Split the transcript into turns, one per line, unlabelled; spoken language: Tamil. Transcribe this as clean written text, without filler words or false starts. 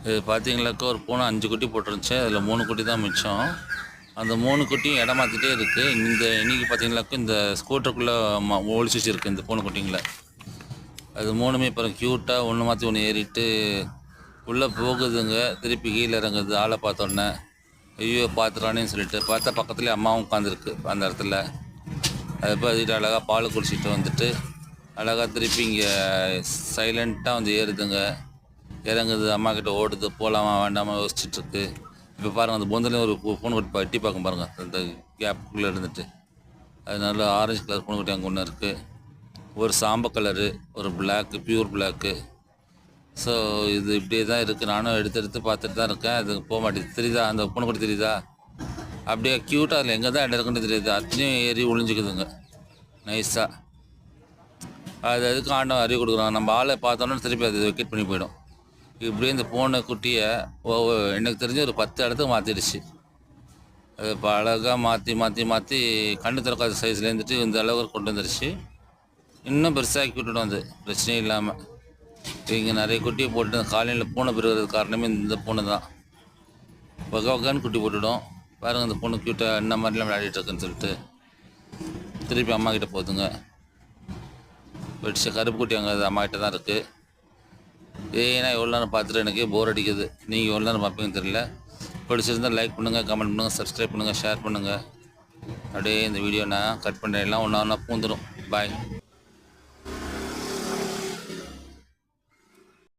இது பார்த்தீங்களாக்கா ஒரு பூனை 5 குட்டி போட்டுருந்துச்சு. அதில் 3 குட்டி தான் மிச்சம். அந்த 3 குட்டியும் இடம் மாற்றிட்டே இருக்குது. இன்றைக்கி பார்த்தீங்களாக்கா இந்த ஸ்கூட்டருக்குள்ளே ஒழிச்சு வச்சுருக்கு இந்த பூனை குட்டிங்களை. அது 3மே இப்போ க்யூட்டாக ஒன்று மாற்றி ஒன்று ஏறிட்டு உள்ளே போகுதுங்க. திருப்பி கீழே இறங்குது ஆளை பார்த்தோன்னே. ஐயோ பார்த்துறானேன்னு சொல்லிட்டு பார்த்தா பக்கத்துலேயே அம்மாவும் உட்காந்துருக்கு அந்த இடத்துல. அதை பார்த்துட்டு அழகாக பால் குடிச்சிட்டு வந்துட்டு அழகாக திருப்பி இங்கே சைலண்ட்டாக வந்து ஏறுதுங்க. இறங்குது, அம்மா கிட்ட ஓடுது, போகலாமா வேண்டாமா யோசிச்சுட்ருக்கு. இப்போ பாருங்கள் அந்த பொந்துலேயும் ஒரு பூனை குட்டி எட்டி பார்க்க பாருங்கள் அந்த கேப்புக்குள்ளே இருந்துட்டு. அதனால ஆரஞ்சு கலர் பூனை குட்டி அங்கே ஒன்று இருக்குது. ஒரு சாம்ப கலரு, ஒரு பிளாக்கு, பியூர் பிளாக்கு. ஸோ இது இப்படியே தான் இருக்குது. நானும் எடுத்து பார்த்துட்டு தான் இருக்கேன். அது போக மாட்டேது. தெரியுதா அந்த பூனை குட்டி தெரியுதா? அப்படியே க்யூட்டாக அதில் எங்கே தான் இடம் இருக்குன்னு தெரியுது. அத்தனையும் ஏறி ஒளிஞ்சிக்குதுங்க நைஸாக. அதுக்கு ஆண்டவன் அறிவு கொடுக்குறாங்க. நம்ம ஆளை பார்த்தோன்னா திருப்பி அது வெக்கெட் பண்ணி போயிடும். இப்படியே இந்த பூனை குட்டியை எனக்கு தெரிஞ்ச ஒரு 10 இடத்துக்கு மாற்றிடுச்சு. அது இப்போ அழகாக மாற்றி கண்ணு திறக்காத சைஸ்லேருந்துட்டு இந்த அளவுக்கு கொண்டு வந்துடுச்சு. இன்னும் பெருசாக்கி விட்டுடும் அது பிரச்சனையும் இல்லாமல். இங்கே நிறைய குட்டியை போட்டு காலையில் பூனை பெறுகிறதுக்கு காரணமே இந்த பூனை தான். வகான்னு குட்டி போட்டுவிடும். பாருங்கள் இந்த பொண்ணு க்யூட்டாக என்ன மாதிரிலாம் விளையாடிட்டு இருக்குன்னு சொல்லிட்டு திருப்பி அம்மா கிட்டே போதுங்க. வெடிச்ச கருப்பு குட்டி அங்கே அது அம்மா கிட்ட தான் இருக்குது. ஏன்னா எவ்வளோ நேரம் பார்த்துட்டு எனக்கே போர் அடிக்குது. நீங்கள் எவ்வளோ நேரம் பார்ப்பீங்கன்னு தெரியல. பிடிச்சிருந்தால் லைக் பண்ணுங்கள், கமெண்ட் பண்ணுங்கள், சப்ஸ்கிரைப் பண்ணுங்கள், ஷேர் பண்ணுங்கள். அப்படியே இந்த வீடியோ நான் கட் பண்ணுறேன். எல்லாம் ஒன்றா பூந்துடும். பாய்.